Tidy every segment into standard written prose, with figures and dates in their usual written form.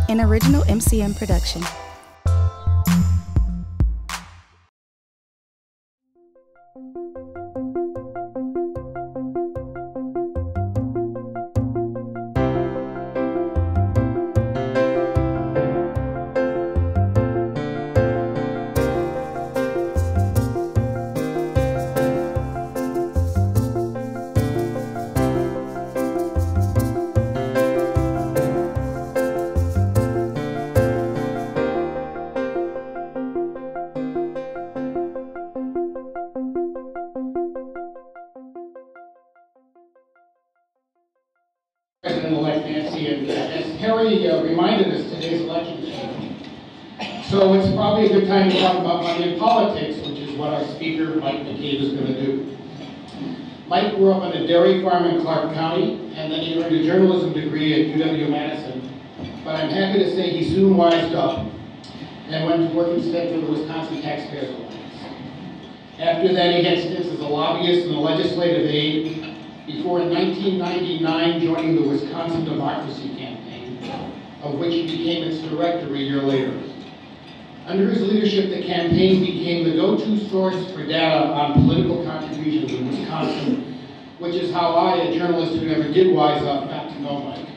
an original MCM production. President-elect Nancy, and as Harry reminded us, today's election day. So it's probably a good time to talk about money in politics, which is what our speaker, Mike McCabe, is going to do. Mike grew up on a dairy farm in Clark County, and then he earned a journalism degree at UW-Madison. But I'm happy to say he soon wised up and went to work instead for the Wisconsin Taxpayers Alliance. After that, he had stints as a lobbyist and a legislative aide, before in 1999 joining the Wisconsin Democracy Campaign, of which he became its director a year later. Under his leadership, the campaign became the go-to source for data on political contributions in Wisconsin, which is how I, a journalist who never did wise up, got to know Mike.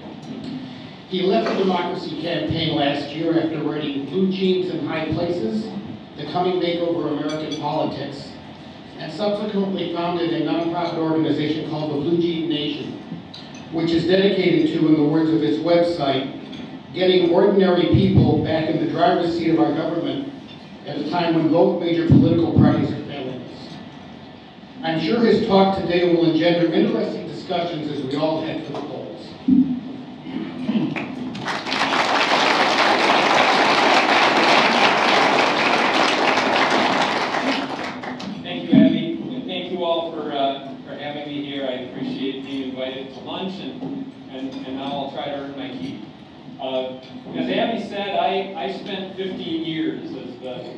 He left the Democracy Campaign last year after writing Blue Jeans in High Places, The Coming Makeover American Politics, and subsequently founded a nonprofit organization called the Blue Jean Nation, which is dedicated to, in the words of its website, getting ordinary people back in the driver's seat of our government at a time when both major political parties are failing us. I'm sure his talk today will engender interesting discussions as we all head for the polls. Having me here. I appreciate being invited to lunch, and now I'll try to earn my keep. As Abby said, I spent 15 years as the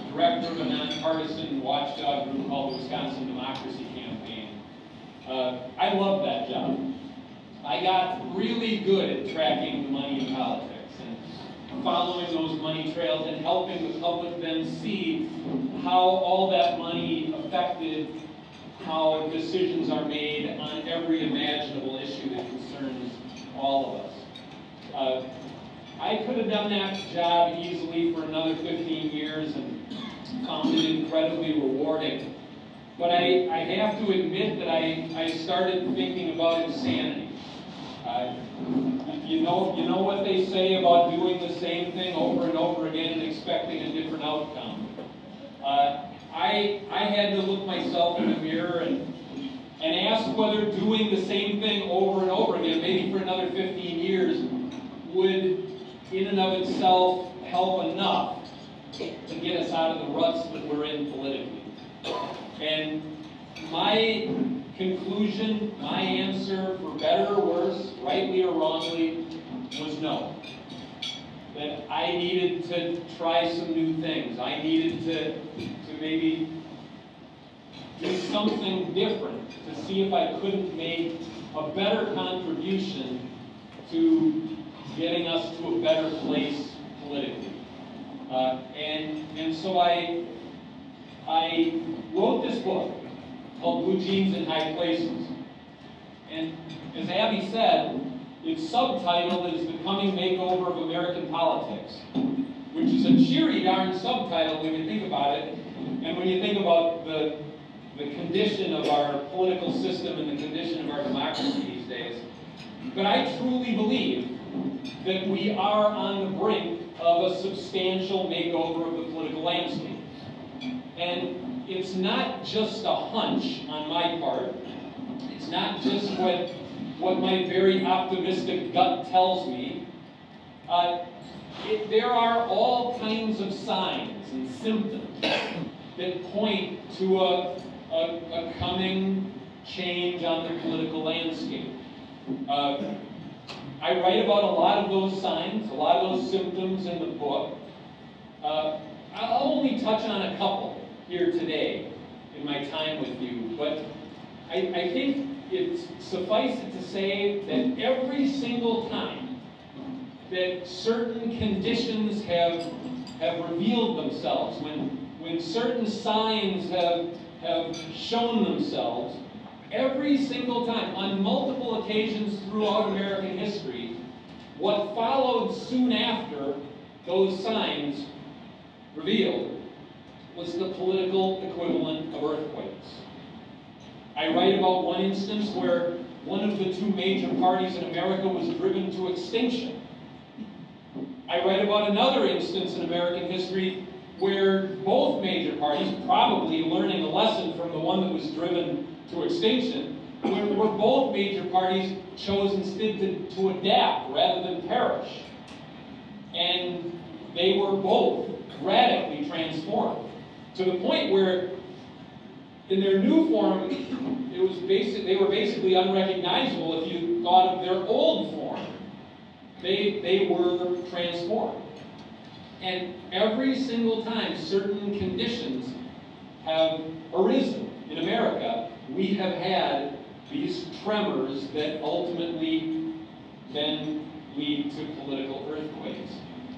director of a nonpartisan watchdog group called the Wisconsin Democracy Campaign. I loved that job. I got really good at tracking the money in politics and following those money trails and helping the public then see how all that money affected how decisions are made on every imaginable issue that concerns all of us. I could have done that job easily for another 15 years and found it incredibly rewarding. But I have to admit that I started thinking about insanity. You know what they say about doing the same thing over and over again and expecting a different outcome. I had to look myself in the mirror and ask whether doing the same thing over and over again, maybe for another 15 years, would in and of itself help enough to get us out of the ruts that we're in politically. And my conclusion, my answer, for better or worse, rightly or wrongly, was no. That I needed to try some new things. I needed to maybe do something different to see if I couldn't make a better contribution to getting us to a better place politically. And so I wrote this book called Blue Jeans in High Places. And as Abby said, its subtitle is The Coming Makeover of American Politics, which is a cheery darn subtitle when you think about it, and when you think about the condition of our political system and the condition of our democracy these days. But I truly believe that we are on the brink of a substantial makeover of the political landscape. And it's not just a hunch on my part. It's not just what my very optimistic gut tells me. There are all kinds of signs and symptoms that point to a coming change on the political landscape. I write about a lot of those signs, a lot of those symptoms in the book. I'll only touch on a couple here today in my time with you, but I think it's suffice it to say that every single time that certain conditions have revealed themselves, when certain signs have shown themselves, every single time, on multiple occasions throughout American history, what followed soon after those signs revealed was the political equivalent of earthquakes. I write about one instance where one of the two major parties in America was driven to extinction. I write about another instance in American history where both major parties, probably learning a lesson from the one that was driven to extinction, where both major parties chose instead to adapt rather than perish. And they were both radically transformed to the point where in their new form, they were basically unrecognizable if you thought of their old form. They were transformed. And every single time certain conditions have arisen in America, we have had these tremors that ultimately then lead to political earthquakes.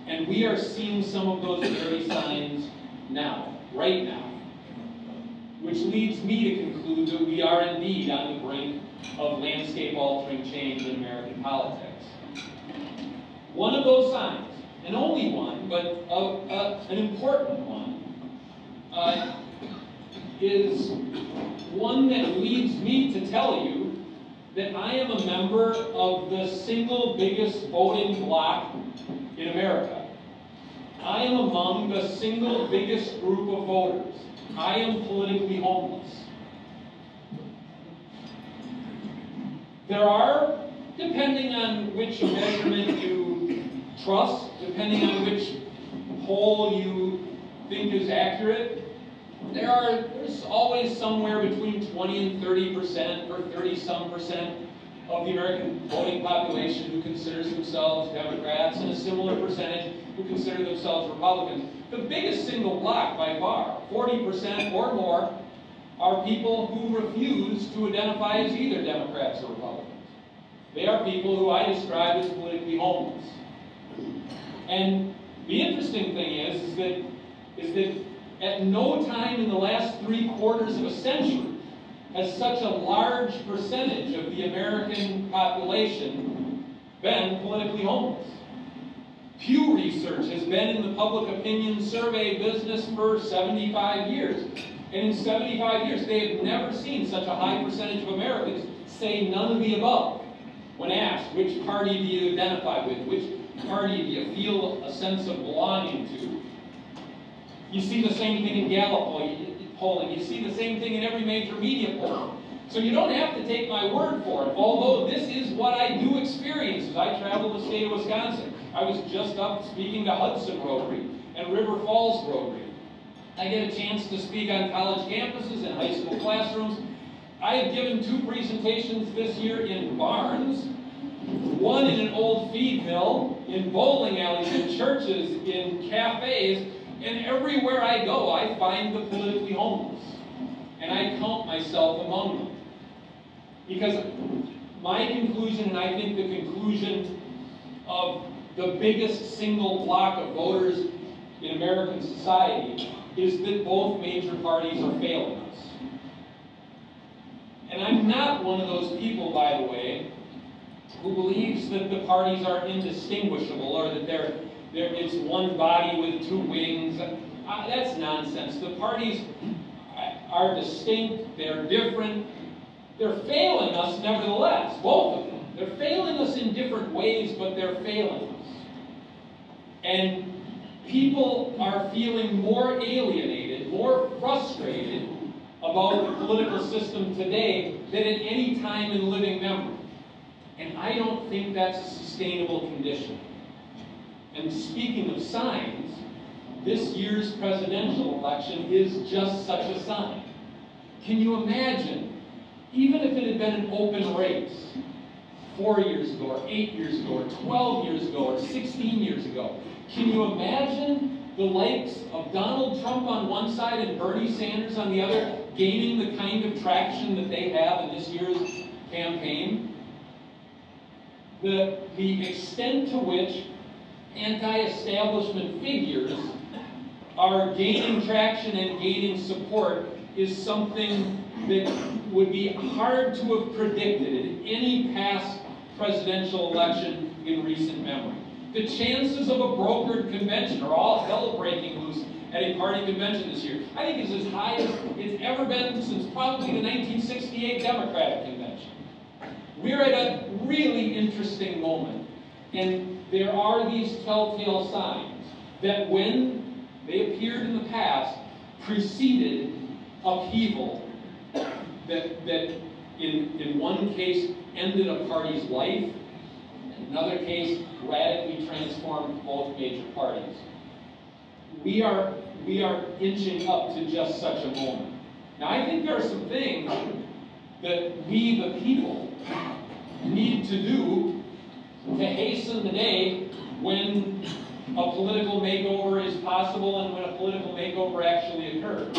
And we are seeing some of those very signs now, right now. Which leads me to conclude that we are indeed on the brink of landscape-altering change in American politics. One of those signs, and only one, but an important one, is one that leads me to tell you that I am a member of the single biggest voting bloc in America. I am among the single biggest group of voters. I am politically homeless. There are, depending on which measurement you trust, depending on which poll you think is accurate, there's always somewhere between 20 and 30% or 30-some% of the American voting population who considers themselves Democrats and a similar percentage who consider themselves Republicans. The biggest single bloc by far, 40% or more, are people who refuse to identify as either Democrats or Republicans. They are people who I describe as politically homeless. And the interesting thing is that at no time in the last 3/4 of a century has such a large percentage of the American population been politically homeless. Pew Research has been in the public opinion survey business for 75 years. And in 75 years, they have never seen such a high percentage of Americans say none of the above when asked, which party do you identify with? Which party do you feel a sense of belonging to? You see the same thing in Gallup polling. You see the same thing in every major media poll. So you don't have to take my word for it, although this is what I do experience as I travel the state of Wisconsin. I was just up speaking to Hudson Rotary and River Falls Rotary. I get a chance to speak on college campuses and high school classrooms. I have given 2 presentations this year in barns, one in an old feed mill, in bowling alleys, in churches, in cafes, and everywhere I go, I find the politically homeless. And I count myself among them. Because my conclusion, and I think the conclusion of the biggest single block of voters in American society, is that both major parties are failing us. And I'm not one of those people, by the way, who believes that the parties are indistinguishable or that it's one body with 2 wings. That's nonsense. The parties are distinct, they're different, they're failing us nevertheless, both of them. They're failing us in different ways, but they're failing us. And people are feeling more alienated, more frustrated about the political system today than at any time in living memory. And I don't think that's a sustainable condition. And speaking of signs, this year's presidential election is just such a sign. Can you imagine, even if it had been an open race 4 years ago, or 8 years ago, or 12 years ago, or 16 years ago, can you imagine the likes of Donald Trump on one side and Bernie Sanders on the other gaining the kind of traction that they have in this year's campaign? The extent to which anti-establishment figures are gaining traction and gaining support is something that would be hard to have predicted in any past presidential election in recent memory. The chances of a brokered convention are all hell breaking loose at a party convention this year. I think it's as high as it's ever been since probably the 1968 Democratic Convention. We're at a really interesting moment, and there are these telltale signs that when they appeared in the past preceded upheaval that in one case ended a party's life, in another case radically transformed both major parties. We are inching up to just such a moment. Now, I think there are some things that we, the people, need to do to hasten the day when a political makeover is possible and when a political makeover actually occurs.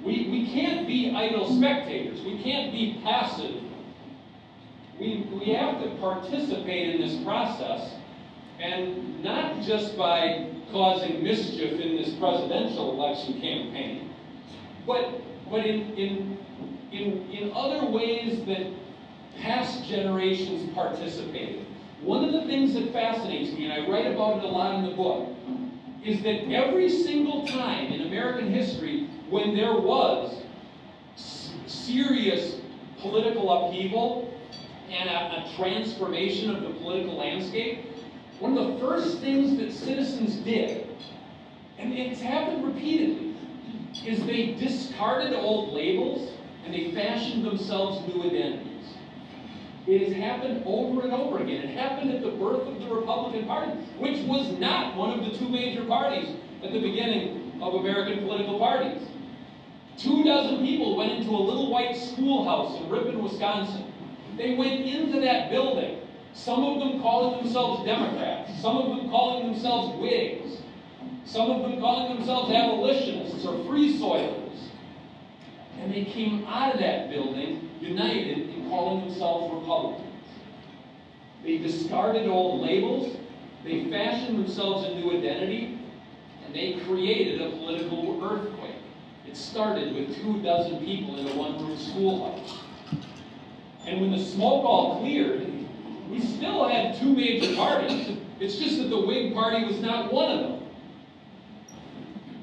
We can't be idle spectators. We can't be passive. We have to participate in this process, and not just by causing mischief in this presidential election campaign, but in other ways that past generations participated. One of the things that fascinates me, and I write about it a lot in the book, is that every single time in American history when there was serious political upheaval and a transformation of the political landscape, one of the first things that citizens did, and it's happened repeatedly, is they discarded old labels and they fashioned themselves new identities. It has happened over and over again. It happened at the birth of the Republican Party, which was not one of the two major parties at the beginning of American political parties. 24 people went into a little white schoolhouse in Ripon, Wisconsin. They went into that building, some of them calling themselves Democrats, some of them calling themselves Whigs, some of them calling themselves abolitionists or free soilers. And they came out of that building united in calling themselves Republicans. They discarded old labels, they fashioned themselves a new identity, and they created a political earthquake. It started with 24 people in a one-room schoolhouse. And when the smoke all cleared, we still had two major parties. It's just that the Whig Party was not one of them.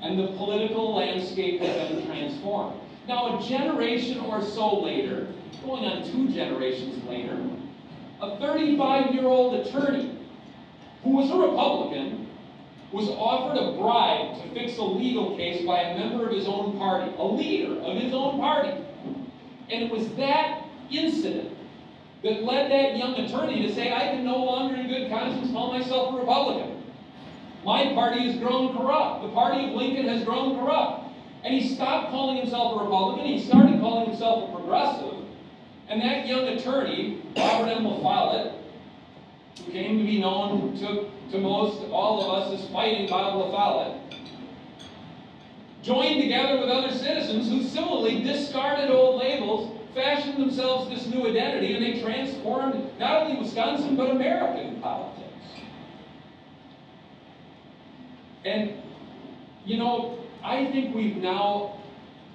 And the political landscape had been transformed. Now, a generation or so later, going on 2 generations later, a 35-year-old attorney who was a Republican was offered a bribe to fix a legal case by a member of his own party, a leader of his own party. And it was that incident that led that young attorney to say, I can no longer in good conscience call myself a Republican. My party has grown corrupt. The party of Lincoln has grown corrupt. And he stopped calling himself a Republican. He started calling himself a progressive. And that young attorney, Robert M. LaFollette, who came to be known to most all of us as Fighting Bob LaFollette, joined together with other citizens who similarly discarded old labels, fashioned themselves this new identity, and they transformed not only Wisconsin, but American politics. And, you know, I think we've now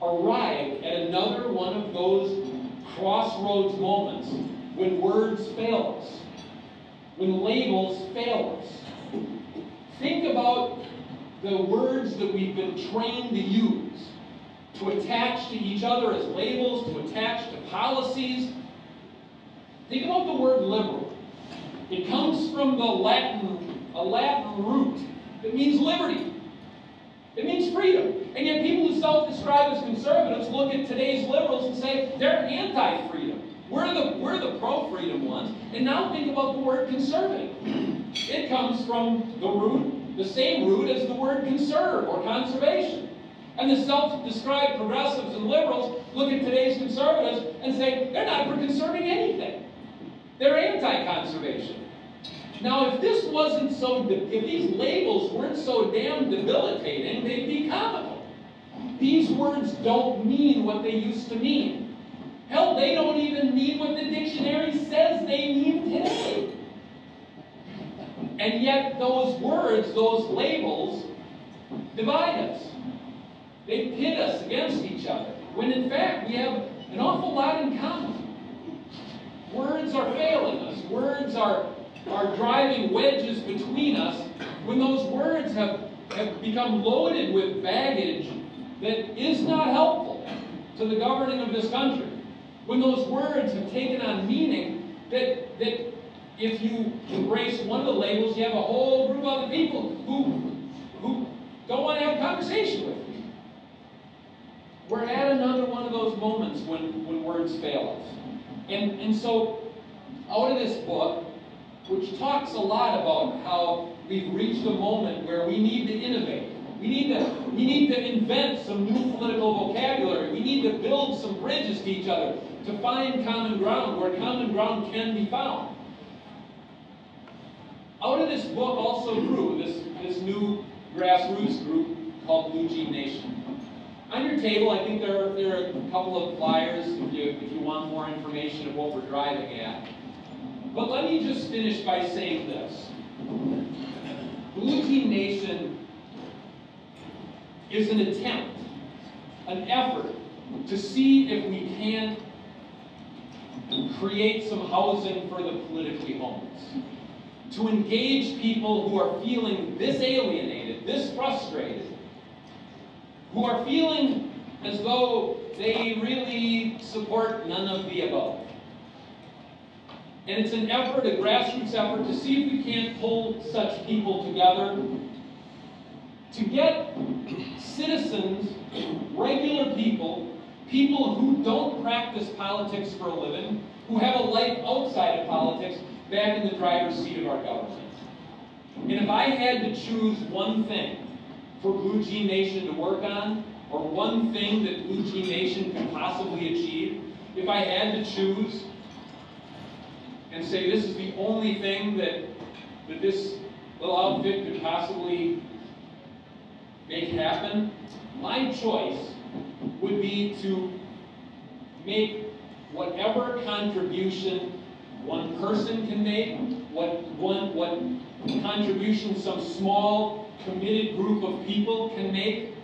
arrived at another one of those crossroads moments when words fail us, when labels fail us. Think about the words that we've been trained to use, to attach to each other as labels, to attach to policies. Think about the word liberal. It comes from a Latin root that means liberty. It means freedom. And yet people who self-describe as conservatives look at today's liberals and say they're anti-freedom. We're the pro-freedom ones. And now think about the word conservative. It comes from the same root as the word conserve or conservation. And the self-described progressives and liberals look at today's conservatives and say they're not for conserving anything. They're anti-conservation. Now, if these labels weren't so damn debilitating, they'd be comical. These words don't mean what they used to mean. Hell, they don't even mean what the dictionary says they mean today. And yet those words, those labels, divide us. They pit us against each other, when in fact we have an awful lot in common. Words are failing us. Words are driving wedges between us when those words have become loaded with baggage that is not helpful to the governing of this country. When those words have taken on meaning that if you embrace one of the labels, you have a whole group of other people who don't want to have a conversation with you. We're at another one of those moments when words fail us. And so, out of this book, which talks a lot about how we've reached a moment where we need to innovate. We need to invent some new political vocabulary. We need to build some bridges to each other to find common ground where common ground can be found. Out of this book also grew this new grassroots group called Blue Jean Nation. On your table, I think there are a couple of flyers if you want more information of what we're driving at. But let me just finish by saying this. Blue Jean Nation is an attempt, an effort to see if we can create some housing for the politically homeless. To engage people who are feeling this alienated, this frustrated, who are feeling as though they really support none of the above. And it's an effort, a grassroots effort, to see if we can't pull such people together to get citizens, regular people, people who don't practice politics for a living, who have a life outside of politics, back in the driver's seat of our government. And if I had to choose one thing for Blue Jean Nation to work on, or one thing that Blue Jean Nation can possibly achieve, if I had to choose and say this is the only thing that this little outfit could possibly make happen, my choice would be to make whatever contribution one person can make, what contribution some small, committed group of people can make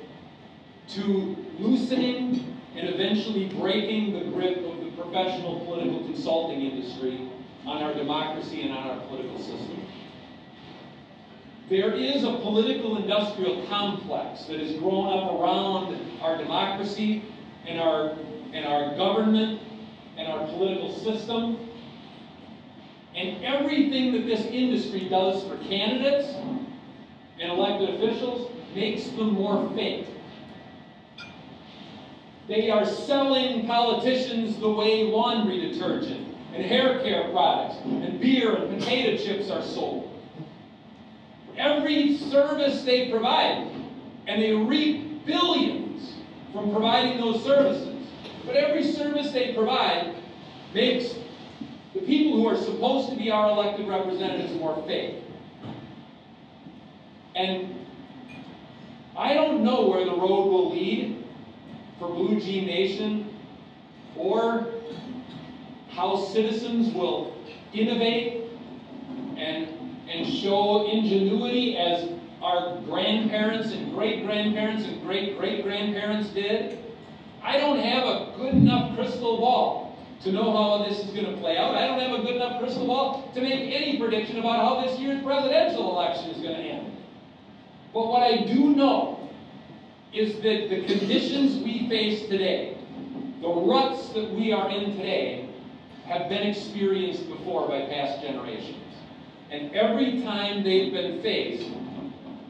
to loosening and eventually breaking the grip of the professional political consulting industry on our democracy and on our political system. There is a political industrial complex that has grown up around our democracy and our government and our political system. And everything that this industry does for candidates and elected officials makes them more fake. They are selling politicians the way laundry detergent and hair care products and beer and potato chips are sold. Every service they provide, and they reap billions from providing those services, but every service they provide makes the people who are supposed to be our elected representatives more fake. And I don't know where the road will lead for Blue Jean Nation, or how citizens will innovate and show ingenuity as our grandparents and great-grandparents and great-great-grandparents did. I don't have a good enough crystal ball to know how this is going to play out. I don't have a good enough crystal ball to make any prediction about how this year's presidential election is going to end. But what I do know is that the conditions we face today, the ruts that we are in today, have been experienced before by past generations. And every time they've been faced,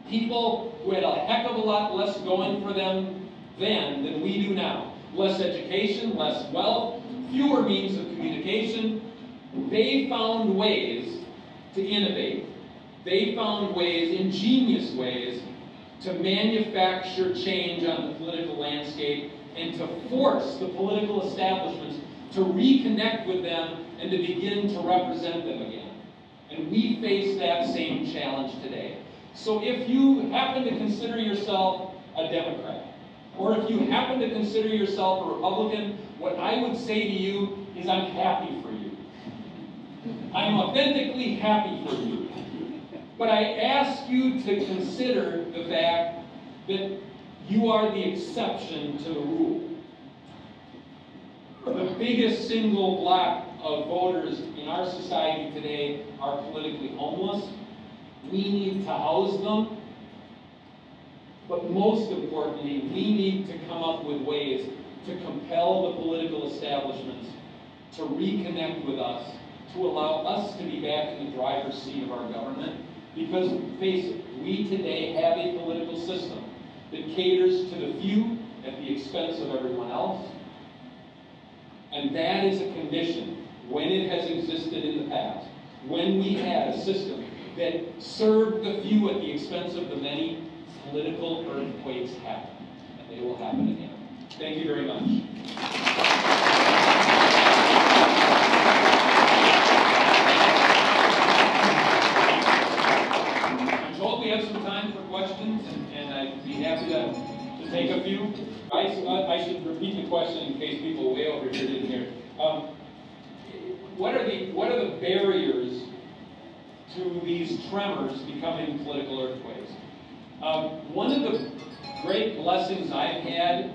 people who had a heck of a lot less going for them then than we do now, less education, less wealth, fewer means of communication, they found ways to innovate. They found ways, ingenious ways, to manufacture change on the political landscape and to force the political establishments to reconnect with them and to begin to represent them again. And we face that same challenge today. So if you happen to consider yourself a Democrat, or if you happen to consider yourself a Republican, what I would say to you is I'm happy for you. I'm authentically happy for you. But I ask you to consider the fact that you are the exception to the rule. The biggest single block of voters in our society today are politically homeless. We need to house them. But most importantly, we need to come up with ways to compel the political establishments to reconnect with us, to allow us to be back in the driver's seat of our government. Because, face it, we today have a political system that caters to the few at the expense of everyone else. And that is a condition, when it has existed in the past, when we had a system that served the few at the expense of the many, political earthquakes happen. And they will happen again. Thank you very much. I'm told we have some time for questions, and I'd be happy to take a few. I should repeat the question in case people way over here didn't hear. What are the barriers to these tremors becoming political earthquakes? One of the great blessings I've had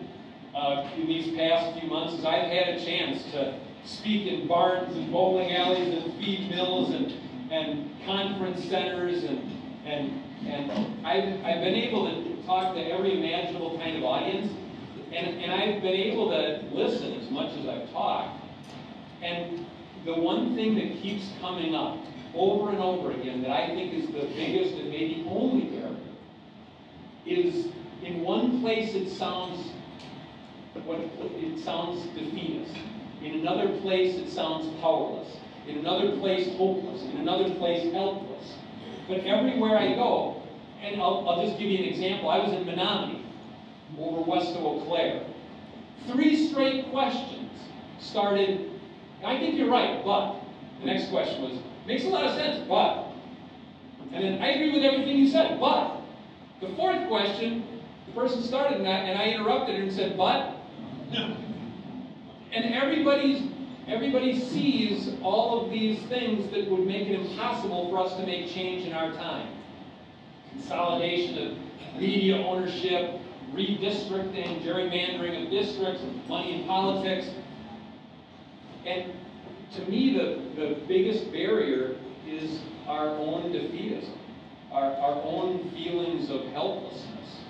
in these past few months is I've had a chance to speak in barns and bowling alleys and feed mills and conference centers and I've been able to talk to every imaginable kind of audience. And I've been able to listen as much as I've talked. And the one thing that keeps coming up over and over again that I think is the biggest and maybe only barrier is, in one place it sounds defeatist. In another place it sounds powerless. In another place hopeless. In another place helpless. But everywhere I go, and I'll just give you an example. I was in Menominee, over west of Eau Claire. 3 straight questions started, I think you're right, but. The next question was, makes a lot of sense, but. And then, I agree with everything you said, but. The 4th question, the person started and I interrupted her and said, but. And everybody sees all of these things that would make it impossible for us to make change in our time. Consolidation of media ownership, redistricting, gerrymandering of districts, money in politics. And to me, the biggest barrier is our own defeatism, our own feelings of helplessness.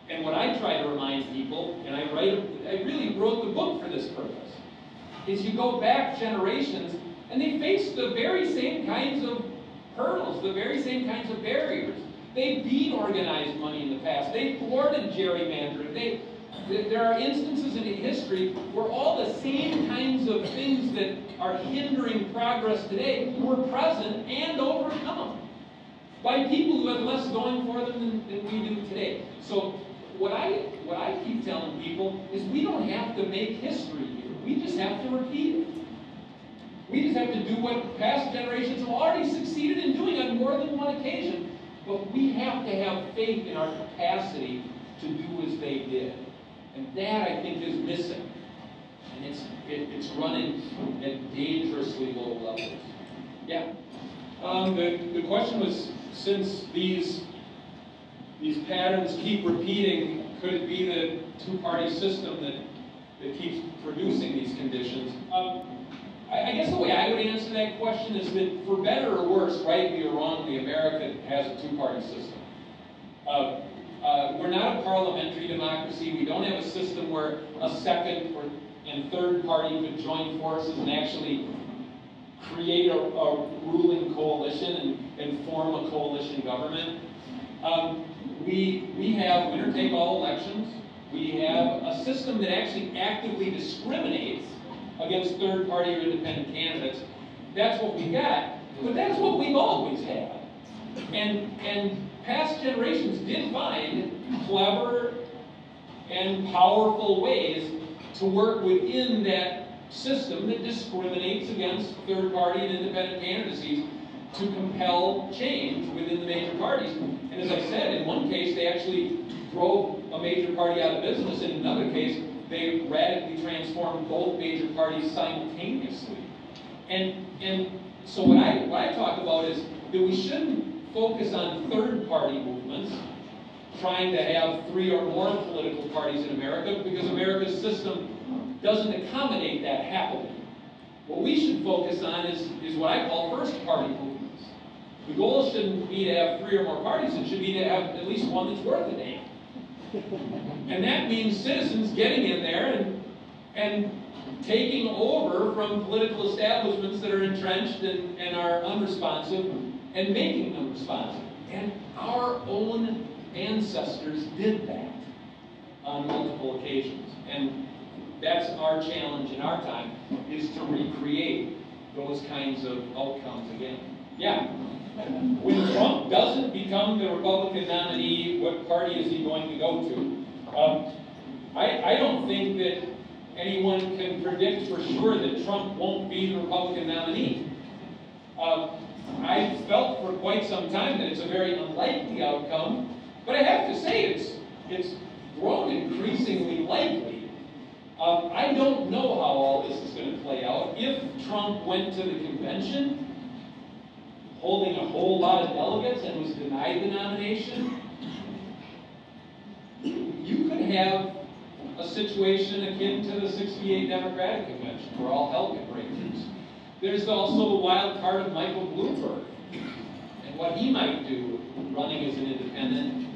And what I try to remind people, and I really wrote the book for this purpose, is you go back generations and they face the very same kinds of hurdles, the very same kinds of barriers. They beat organized money in the past. They thwarted gerrymandering. There are instances in history where all the same kinds of things that are hindering progress today were present and overcome by people who have less going for them than we do today. So what I keep telling people is we don't have to make history here. We just have to repeat it. We just have to do what past generations have already succeeded in doing on more than one occasion. But we have to have faith in our capacity to do as they did. And that, I think, is missing. And it's running at dangerously low levels. Yeah. The question was, since these patterns keep repeating, could it be the two-party system that keeps producing these conditions? I guess the way I would answer that question is that, for better or worse, rightly or wrongly, America has a two-party system. We're not a parliamentary democracy. We don't have a system where a second and third party could join forces and actually create a ruling coalition and form a coalition government. We have winner-take-all elections. We have a system that actually actively discriminates against third-party or independent candidates. That's what we got, but that's what we've always had. And past generations did find clever and powerful ways to work within that system that discriminates against third-party and independent candidacies to compel change within the major parties. And as I said, in one case, they actually drove a major party out of business. In another case, they radically transformed both major parties simultaneously. And so what I talk about is that we shouldn't focus on third-party movements, trying to have 3 or more political parties in America, because America's system doesn't accommodate that happily. What we should focus on is what I call first-party movements. The goal shouldn't be to have 3 or more parties, it should be to have at least one that's worth a name. And that means citizens getting in there and taking over from political establishments that are entrenched and are unresponsive and making them responsive. And our own ancestors did that on multiple occasions. And that's our challenge in our time, is to recreate those kinds of outcomes again. Yeah. When Trump doesn't become the Republican nominee, what party is he going to go to? I don't think that anyone can predict for sure that Trump won't be the Republican nominee. I've felt for quite some time that it's a very unlikely outcome, but I have to say it's grown increasingly likely. I don't know how all this is going to play out. If Trump went to the convention holding a whole lot of delegates and was denied the nomination, you could have a situation akin to the '68 Democratic Convention where all hell could break loose. There's also the wild card of Michael Bloomberg and what he might do running as an independent.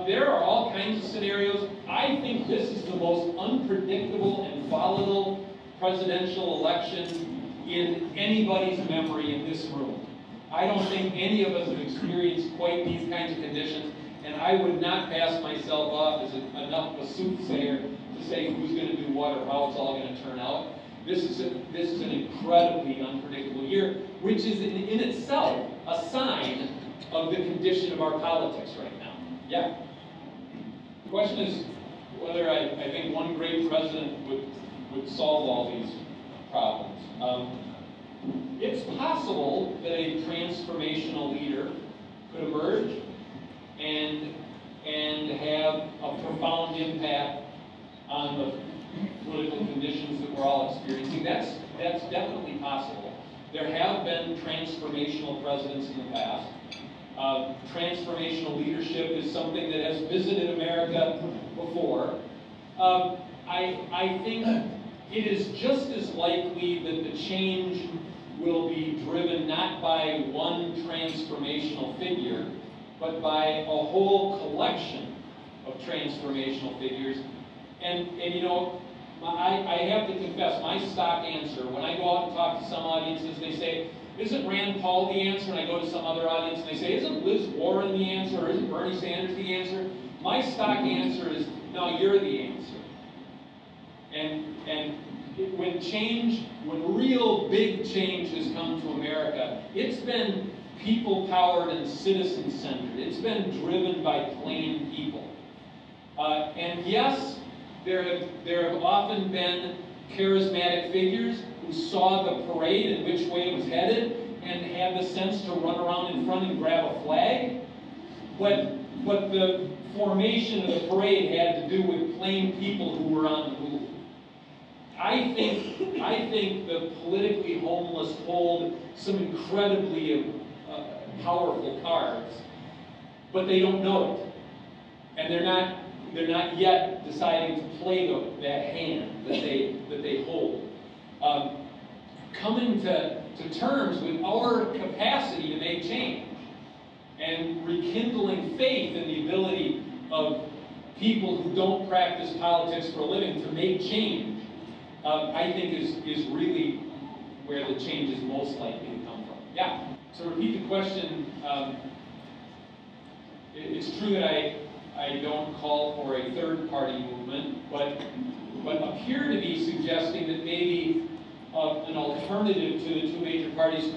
There are all kinds of scenarios. I think this is the most unpredictable and volatile presidential election in anybody's memory in this room. I don't think any of us have experienced quite these kinds of conditions, and I would not pass myself off as enough of a soothsayer to say who's going to do what or how it's all going to turn out. This is an incredibly unpredictable year, which is in itself a sign of the condition of our politics right now. Yeah. The question is whether I think one great president would solve all these problems. It's possible that a transformational leader could emerge and have a profound impact on the political conditions that we're all experiencing. That's definitely possible. There have been transformational presidents in the past. Transformational leadership is something that has visited America before. I think it is just as likely that the change will be driven not by one transformational figure, but by a whole collection of transformational figures. And you know, I have to confess, my stock answer, when I go out and talk to some audiences, they say, isn't Rand Paul the answer? And I go to some other audience and they say, isn't Liz Warren the answer? Or isn't Bernie Sanders the answer? My stock answer is, no, you're the answer. And when real big change has come to America, it's been people-powered and citizen-centered. It's been driven by plain people. And yes, there have often been charismatic figures who saw the parade and which way it was headed and had the sense to run around in front and grab a flag. But the formation of the parade had to do with plain people who were on the move. I think the politically homeless hold some incredibly powerful cards, but they don't know it, and they're not yet deciding to play that hand that they hold. Coming to terms with our capacity to make change and rekindling faith in the ability of people who don't practice politics for a living to make change, I think is really where the change is most likely to come from. Yeah. So repeat the question. It's true that I don't call for a third-party movement, but appear to be suggesting that maybe an alternative to the two major parties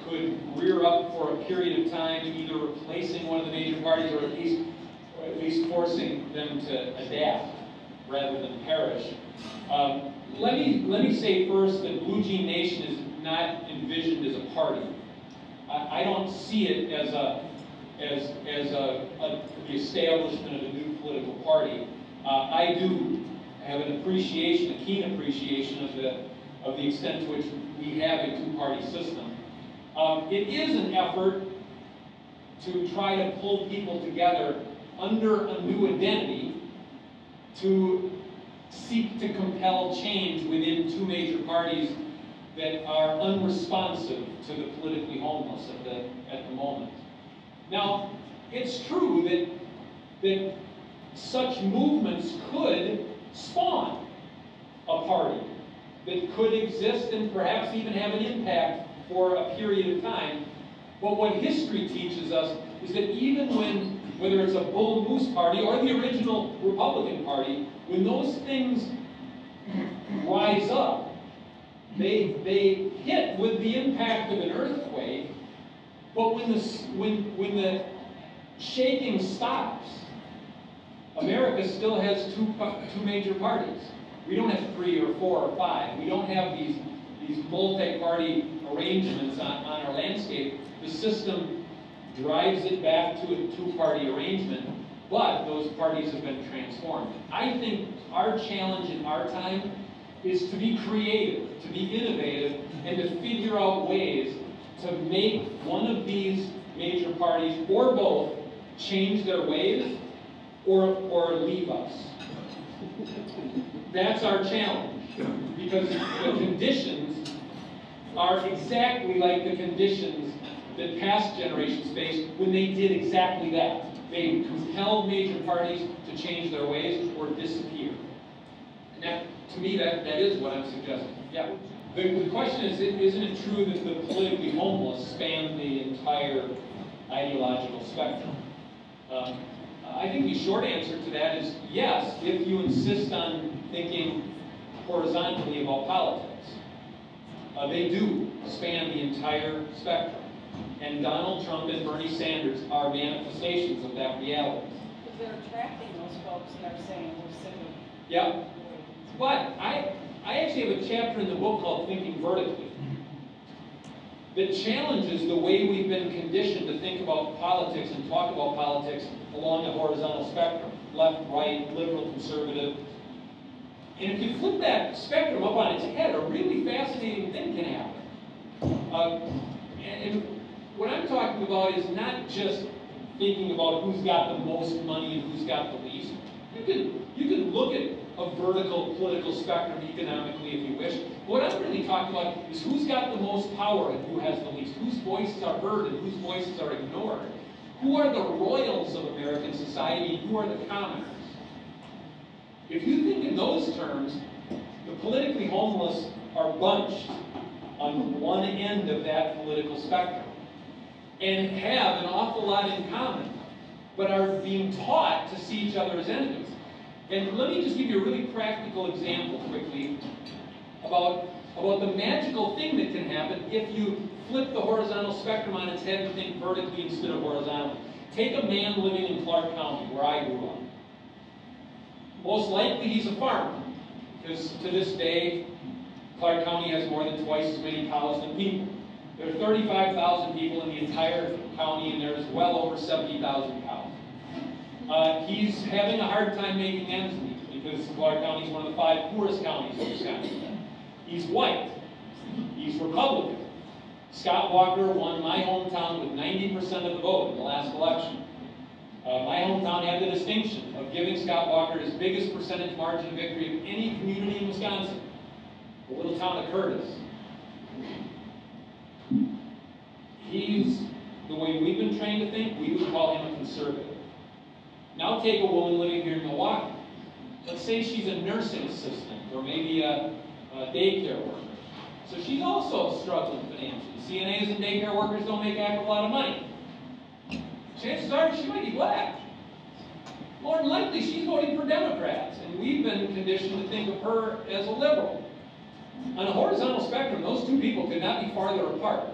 could rear up for a period of time, either replacing one of the major parties or at least forcing them to adapt rather than perish. Let me say first that Blue Jean Nation is not envisioned as a party. I don't see it as the establishment of a new political party. I do have a keen appreciation of the extent to which we have a two-party system. It is an effort to try to pull people together under a new identity to seek to compel change within two major parties that are unresponsive to the politically homeless at the moment. Now, it's true that such movements could spawn a party that could exist and perhaps even have an impact for a period of time. But what history teaches us is that even when, whether it's a Bull and Moose party or the original Republican Party, when those things rise up, they hit with the impact of an earthquake, but when the shaking stops, America still has two major parties. We don't have 3 or 4 or 5. We don't have these multi-party arrangements on our landscape. The system drives it back to a two-party arrangement, but those parties have been transformed. I think our challenge in our time is to be creative, to be innovative, and to figure out ways to make one of these major parties, or both, change their ways or leave us. That's our challenge, because the conditions are exactly like the conditions that past generations faced when they did exactly that. They compelled major parties to change their ways or disappear. And that, to me, that is what I'm suggesting. Yeah. The question is, isn't it true that the politically homeless span the entire ideological spectrum? I think the short answer to that is yes, if you insist on thinking horizontally about politics. They do span the entire spectrum. And Donald Trump and Bernie Sanders are manifestations of that reality. Because they're attracting those folks and they're saying we're sick of. Yep. But I actually have a chapter in the book called Thinking Vertically that challenges the way we've been conditioned to think about politics and talk about politics along the horizontal spectrum, left, right, liberal, conservative. And if you flip that spectrum up on its head, a really fascinating thing can happen. And what I'm talking about is not just thinking about who's got the most money and who's got the least. You can look at a vertical political spectrum economically if you wish. What I'm really talking about is who's got the most power and who has the least, whose voices are heard and whose voices are ignored. Who are the royals of American society and who are the commoners? If you think in those terms, the politically homeless are bunched on one end of that political spectrum and have an awful lot in common, but are being taught to see each other as enemies. And let me just give you a really practical example quickly about the magical thing that can happen if you flip the horizontal spectrum on its head and think vertically instead of horizontally. Take a man living in Clark County, where I grew up. Most likely he's a farmer, because to this day, Clark County has more than twice as many cows than people. There are 35,000 people in the entire county, and there's well over 70,000 cows. He's having a hard time making ends meet, because Clark County is one of the 5 poorest counties in Wisconsin. He's white. He's Republican. Scott Walker won my hometown with 90% of the vote in the last election. My hometown had the distinction of giving Scott Walker his biggest percentage margin of victory of any community in Wisconsin, the little town of Curtis. He's, the way we've been trained to think, we would call him a conservative. Now take a woman living here in Milwaukee. Let's say she's a nursing assistant or maybe a daycare worker. So she's also struggling financially. CNAs and daycare workers don't make a heck of a lot of money. Chances are she might be black. More than likely, she's voting for Democrats, and we've been conditioned to think of her as a liberal. On a horizontal spectrum, those two people could not be farther apart.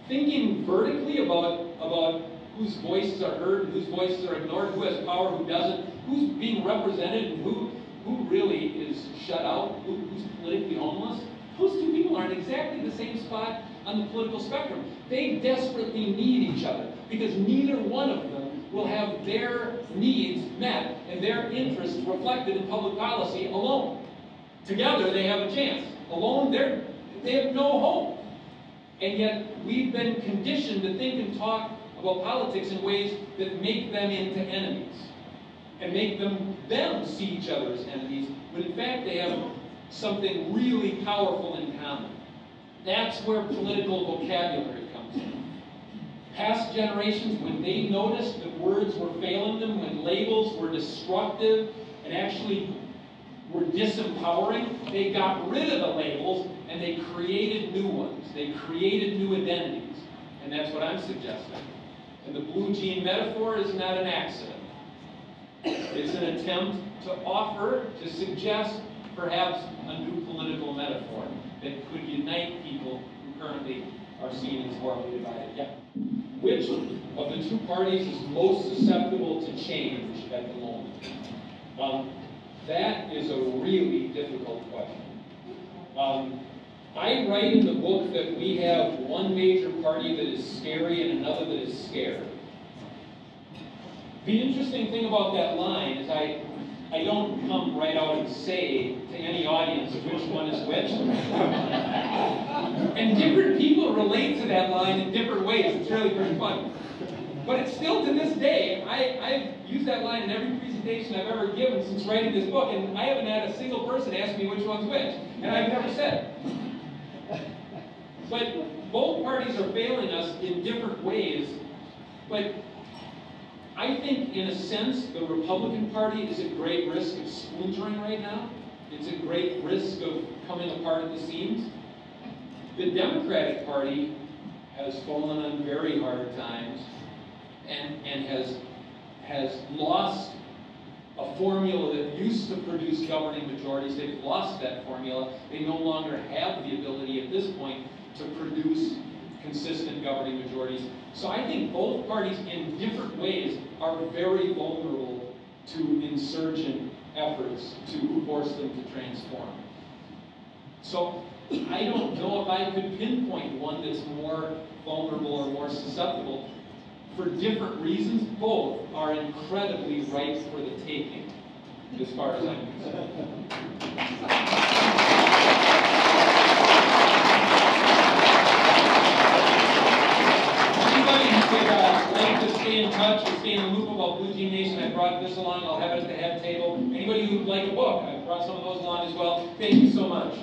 Thinking vertically about whose voices are heard, whose voices are ignored, who has power, who doesn't, who's being represented, and who really is shut out, who's politically homeless, those two people are in exactly the same spot on the political spectrum. They desperately need each other, because neither one of them will have their needs met and their interests reflected in public policy alone. Together, they have a chance. Alone, they have no hope. And yet, we've been conditioned to think and talk about politics in ways that make them into enemies and make them see each other as enemies, when in fact they have something really powerful in common. That's where political vocabulary comes in. Past generations, when they noticed that words were failing them, when labels were destructive and actually were disempowering, they got rid of the labels and they created new ones. They created new identities. And that's what I'm suggesting. And the blue jean metaphor is not an accident. It's an attempt to offer, to suggest perhaps a new political metaphor that could unite people who currently are seen as horribly divided. Yeah. Which of the two parties is most susceptible to change at the moment? That is a really difficult question. I write in the book that we have one major party that is scary and another that is scared. The interesting thing about that line is I don't come right out and say to any audience which one is which. And different people relate to that line in different ways. It's really pretty fun. But it's still, to this day, I've used that line in every presentation I've ever given since writing this book, and I haven't had a single person ask me which one's which. And I've never said it. But both parties are failing us in different ways. But I think, in a sense, the Republican Party is at great risk of splintering right now. It's at great risk of coming apart at the seams. The Democratic Party has fallen on very hard times and has lost a formula that used to produce governing majorities. They've lost that formula. They no longer have the ability at this point to produce consistent governing majorities. So I think both parties in different ways are very vulnerable to insurgent efforts to force them to transform. So I don't know if I could pinpoint one that's more vulnerable or more susceptible. For different reasons, both are incredibly ripe for the taking, as far as I'm concerned. Like to stay in touch or stay in the loop about Blue Jean Nation, I brought this along. I'll have it at the head table. Anybody who'd like a book, I brought some of those along as well. Thank you so much.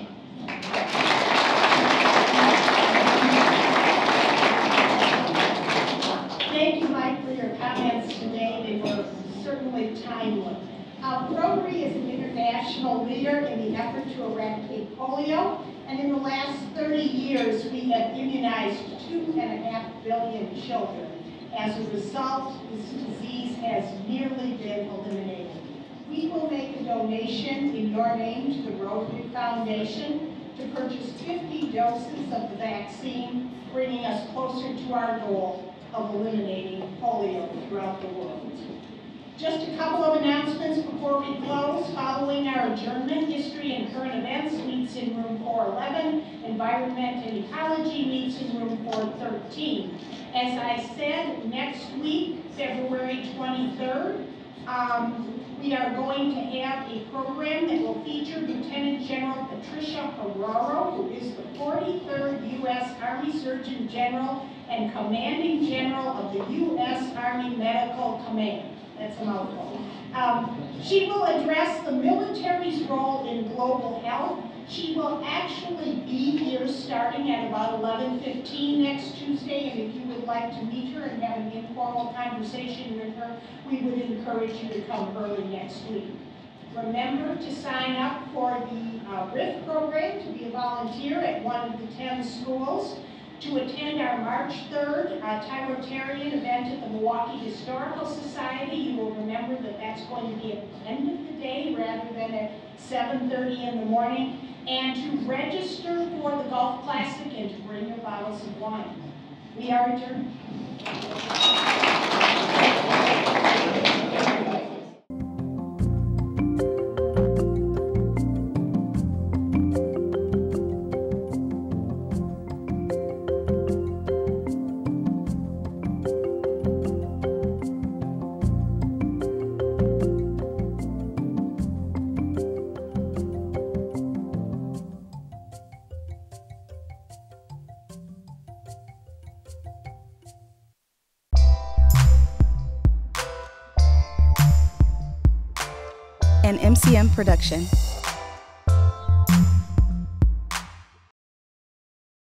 Thank you, Mike, for your comments today. They were certainly timely. Rotary is an international leader in the effort to eradicate polio, and in the last 30 years, we have immunized 2.5 billion children. As a result, this disease has nearly been eliminated. We will make a donation in your name to the Rotary Foundation to purchase 50 doses of the vaccine, bringing us closer to our goal of eliminating polio throughout the world. Just a couple of announcements before we close. Following our adjournment, History and Current Events meets in room 411. Environment and Ecology meets in room 413. As I said, next week, February 23rd, we are going to have a program that will feature Lieutenant General Patricia Herrero, who is the 43rd U.S. Army Surgeon General and Commanding General of the U.S. Army Medical Command. That's a mouthful. She will address the military's role in global health. She will actually be here starting at about 11:15 next Tuesday, and if you would like to meet her and have an informal conversation with her, we would encourage you to come early next week. Remember to sign up for the RIF program, to be a volunteer at one of the 10 schools, to attend our March 3rd Tyrotarian event at the Milwaukee Historical Society. You will remember that that's going to be at the end of the day rather than at 7:30 in the morning. And to register for the Golf Classic and to bring your bottles of wine. We are adjourned. an MCM production.